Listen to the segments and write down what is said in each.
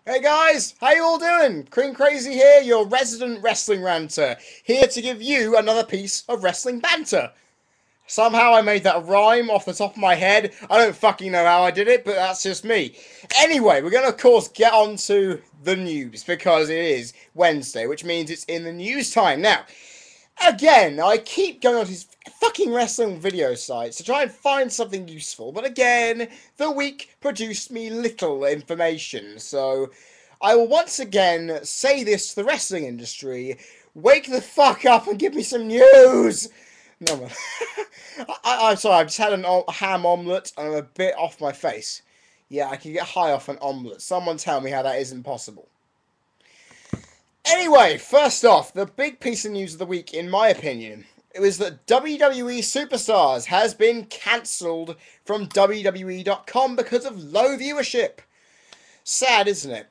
Hey guys, how you all doing? Cream Crazy here, your resident wrestling ranter, here to give you another piece of wrestling banter. Somehow I made that rhyme off the top of my head. I don't fucking know how I did it, but that's just me. Anyway, we're going to, of course, get on to the news because it is Wednesday, which means it's in the news time. Now, again, I keep going on these fucking wrestling video sites to try and find something useful, but again, the week produced me little information, so I will once again say this to the wrestling industry: wake the fuck up and give me some news! No, man. I'm sorry, I just had a ham omelette and I'm a bit off my face. Yeah, I can get high off an omelette. Someone tell me how that isn't possible. Anyway, first off, the big piece of news of the week, in my opinion, it was that WWE Superstars has been cancelled from WWE.com because of low viewership. Sad, isn't it?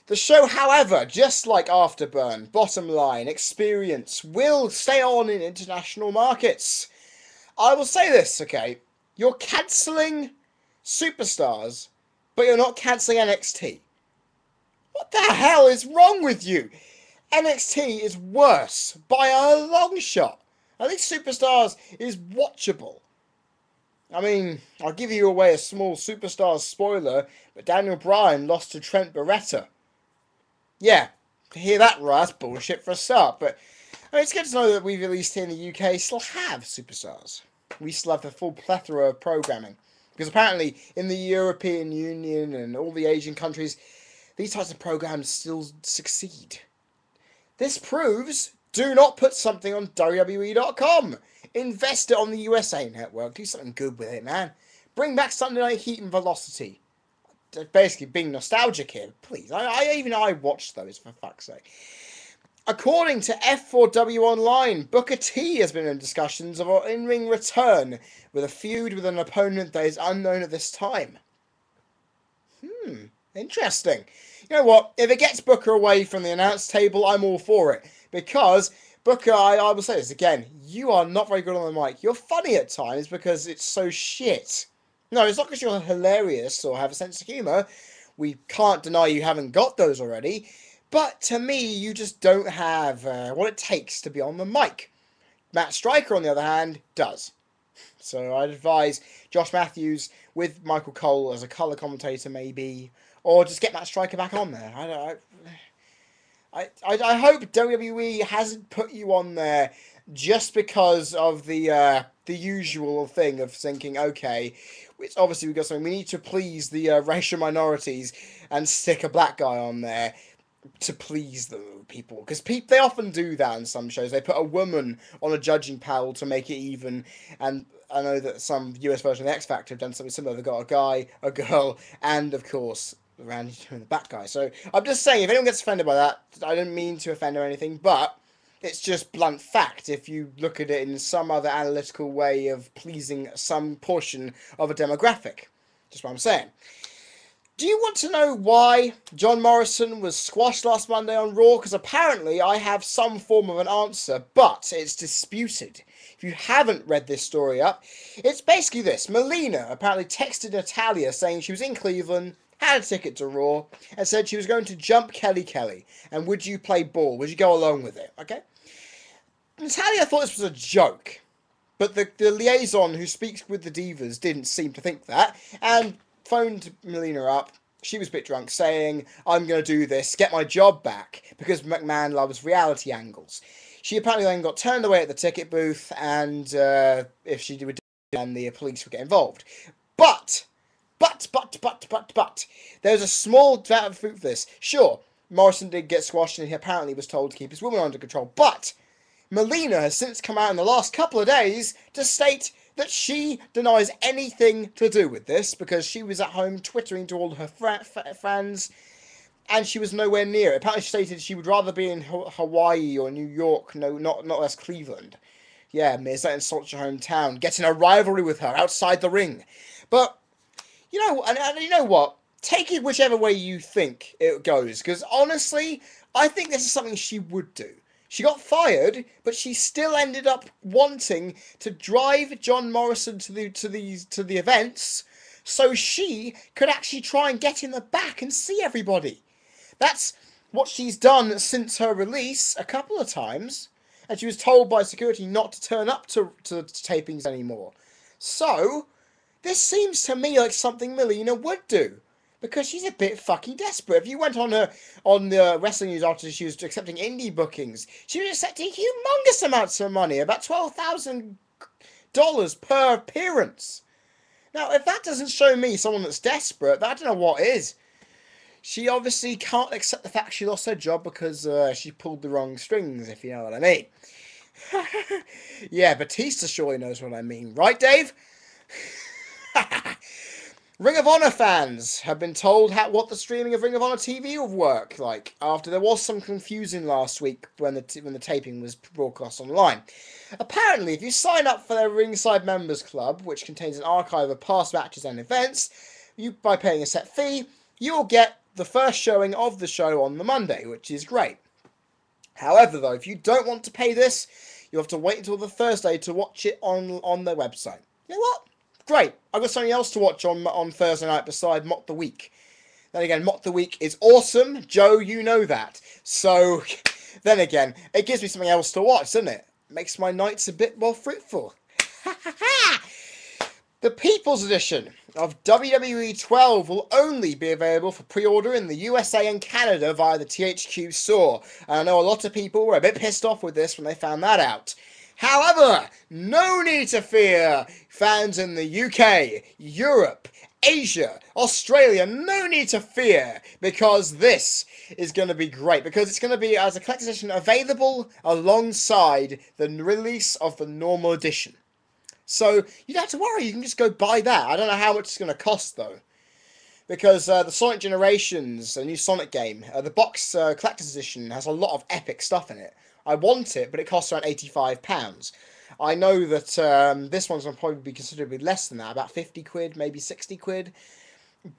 The show, however, just like Afterburn, Bottom Line, Experience, will stay on in international markets. I will say this, okay? You're cancelling Superstars, but you're not cancelling NXT. What the hell is wrong with you? NXT is worse by a long shot. At least Superstars is watchable. I mean, I'll give you away a small Superstars spoiler, but Daniel Bryan lost to Trent Beretta. Yeah, to hear that right, that's bullshit for a start, but I mean, it's good to know that we've, at least here in the UK, still have Superstars. We still have the full plethora of programming. Because apparently, in the European Union and all the Asian countries, these types of programs still succeed. This proves, do not put something on WWE.com. Invest it on the USA Network. Do something good with it, man. Bring back Sunday Night Heat and Velocity. Basically being nostalgic here, please. Even I watched those, for fuck's sake. According to F4W Online, Booker T has been in discussions of an in-ring return with a feud with an opponent that is unknown at this time. Interesting. You know what? If it gets Booker away from the announce table, I'm all for it. Because, Booker, I will say this again, you are not very good on the mic. You're funny at times because it's so shit. No, it's not because you're hilarious or have a sense of humour. We can't deny you haven't got those already. But to me, you just don't have what it takes to be on the mic. Matt Striker, on the other hand, does. So I'd advise Josh Matthews with Michael Cole as a colour commentator, maybe, or just get Matt Striker back on there. I hope WWE hasn't put you on there just because of the usual thing of thinking, okay, it's obviously we've got something, we need to please the racial minorities and stick a black guy on there to please the people, because they often do that in some shows. They put a woman on a judging panel to make it even, and I know that some US version of the X Factor have done something similar. They've got a guy, a girl, and of course Randy doing the back guy. So I'm just saying, if anyone gets offended by that, I don't mean to offend or anything, but it's just blunt fact if you look at it in some other analytical way of pleasing some portion of a demographic. Just what I'm saying. Do you want to know why John Morrison was squashed last Monday on Raw? Because apparently I have some form of an answer, but it's disputed. If you haven't read this story up, it's basically this. Melina apparently texted Natalia saying she was in Cleveland, had a ticket to Raw, and said she was going to jump Kelly. And would you play ball? Would you go along with it? Okay? Natalia thought this was a joke. But the liaison who speaks with the divas didn't seem to think that, and phoned Melina up. She was a bit drunk, saying, I'm going to do this, get my job back, because McMahon loves reality angles. She apparently then got turned away at the ticket booth, and if she would, then the police would get involved. But, there's a small amount of fruit for this. Sure, Morrison did get squashed, and he apparently was told to keep his woman under control, but Melina has since come out in the last couple of days to state that she denies anything to do with this because she was at home twittering to all her fans and she was nowhere near it. Apparently she stated she would rather be in Hawaii or New York, no, not as Cleveland. Yeah, Miz, that insults your hometown. Get in a rivalry with her outside the ring. But, you know, and you know what? Take it whichever way you think it goes, because honestly, I think this is something she would do. She got fired, but she still ended up wanting to drive John Morrison to the events, so she could actually try and get in the back and see everybody. That's what she's done since her release a couple of times, and she was told by security not to turn up to tapings anymore. So, this seems to me like something Melina would do. Because she's a bit fucking desperate. If you went on the wrestling news after she was accepting indie bookings, she was accepting humongous amounts of money, about $12,000 per appearance. Now, if that doesn't show me someone that's desperate, I don't know what is. She obviously can't accept the fact she lost her job because she pulled the wrong strings, if you know what I mean. Yeah, Batista surely knows what I mean, right, Dave? Ring of Honor fans have been told what the streaming of Ring of Honor TV will work like after there was some confusion last week when the taping was broadcast online. Apparently, if you sign up for their Ringside Members Club, which contains an archive of past matches and events, by paying a set fee, you'll get the first showing of the show on the Monday, which is great. However, though, if you don't want to pay this, you'll have to wait until the Thursday to watch it on their website. You know what? Great. I've got something else to watch on Thursday night beside Mock the Week. Then again, Mock the Week is awesome. Joe, you know that. So, then again, it gives me something else to watch, doesn't it? Makes my nights a bit more fruitful. The People's Edition of WWE 12 will only be available for pre-order in the USA and Canada via the THQ store. And I know a lot of people were a bit pissed off with this when they found that out. However, no need to fear, fans in the UK, Europe, Asia, Australia, no need to fear, because this is going to be great, because it's going to be as a collector's edition available alongside the release of the normal edition. So, you don't have to worry, you can just go buy that. I don't know how much it's going to cost, though. Because the Sonic Generations, the new Sonic game, the box collector's edition has a lot of epic stuff in it. I want it, but it costs around £85. I know that this one's going to probably be considerably less than that, about 50 quid, maybe 60 quid.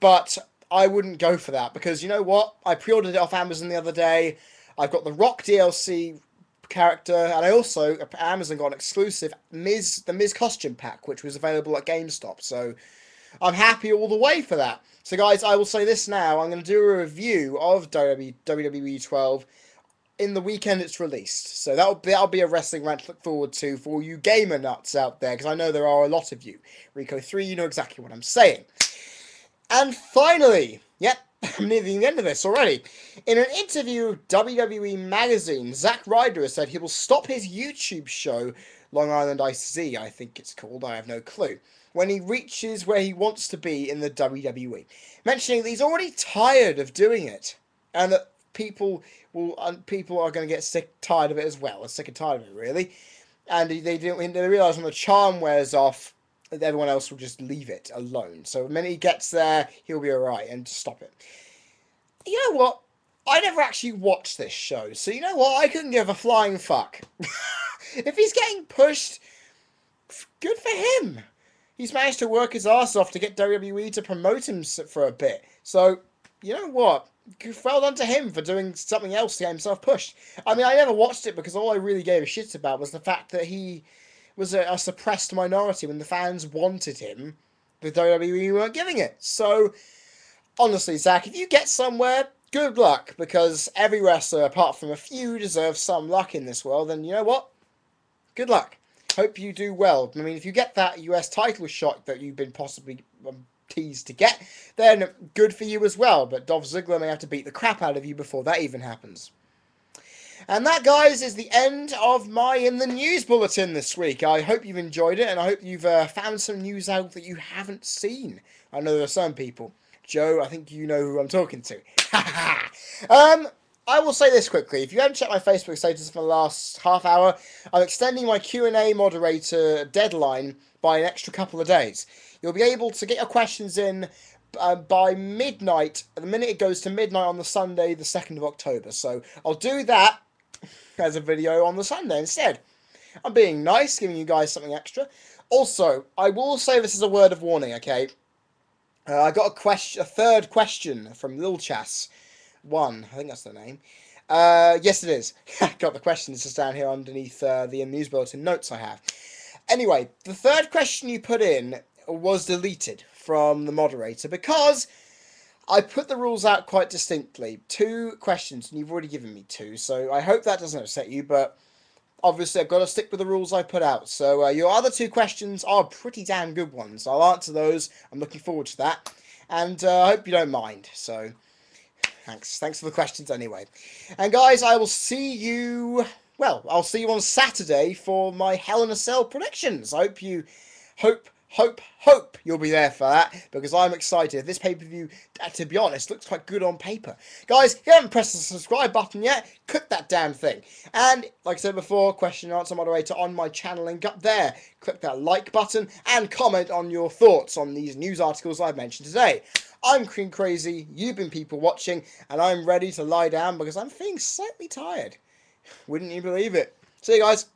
But I wouldn't go for that, because you know what? I pre-ordered it off Amazon the other day. I've got the Rock DLC character, and I also, Amazon got an exclusive the Miz costume pack, which was available at GameStop. So I'm happy all the way for that. So guys, I will say this now. I'm going to do a review of WWE 12 in the weekend it's released. So that'll be a wrestling rant to look forward to for all you gamer nuts out there, because I know there are a lot of you. Rico3, you know exactly what I'm saying. And finally, yep, I'm near the end of this already. In an interview with WWE Magazine, Zack Ryder has said he will stop his YouTube show, Long Island IC, I think it's called, I have no clue, when he reaches where he wants to be in the WWE. Mentioning that he's already tired of doing it, and that people are going to get tired of it as well. Sick and tired of it, really. And they realise when the charm wears off, that everyone else will just leave it alone. So the minute he gets there, he'll be alright, and stop it. You know what? I never actually watched this show, so you know what? I couldn't give a flying fuck. If he's getting pushed, good for him. He's managed to work his ass off to get WWE to promote him for a bit. So, you know what? Well done to him for doing something else to get himself pushed. I mean, I never watched it because all I really gave a shit about was the fact that he was a suppressed minority when the fans wanted him. The WWE weren't giving it. So, honestly, Zach, if you get somewhere, good luck, because every wrestler, apart from a few, deserves some luck in this world, and you know what? Good luck. Hope you do well. I mean, if you get that US title shot that you've been possibly teased to get, then good for you as well, but Dolph Ziggler may have to beat the crap out of you before that even happens. And that, guys, is the end of my In the News Bulletin this week. I hope you've enjoyed it, and I hope you've found some news out that you haven't seen. I know there are some people. Joe, I think you know who I'm talking to. I will say this quickly. If you haven't checked my Facebook status for the last half hour, I'm extending my Q&A moderator deadline by an extra couple of days. You'll be able to get your questions in by midnight, the minute it goes to midnight on the Sunday, the 2nd of October. So I'll do that as a video on the Sunday instead. I'm being nice, giving you guys something extra. Also, I will say this as a word of warning, okay? I got a third question from Lil Chas. I think that's the name. Yes, it is. Got the question. This is down here underneath the news bulletin notes I have. Anyway, the third question you put in was deleted from the moderator because I put the rules out quite distinctly. 2 questions, and you've already given me 2, so I hope that doesn't upset you, but obviously I've got to stick with the rules I put out. So your other 2 questions are pretty damn good ones. I'll answer those. I'm looking forward to that. And I hope you don't mind. So thanks for the questions anyway. And guys, I will see you... Well, I'll see you on Saturday for my Hell in a Cell predictions. I hope you'll be there for that, because I'm excited. This pay-per-view, to be honest, looks quite good on paper. Guys, if you haven't pressed the subscribe button yet, click that damn thing. And, like I said before, question and answer moderator on my channel link up there. Click that like button and comment on your thoughts on these news articles I've mentioned today. I'm Queen Crazy, you've been people watching, and I'm ready to lie down because I'm feeling slightly tired. Wouldn't you believe it? See you guys.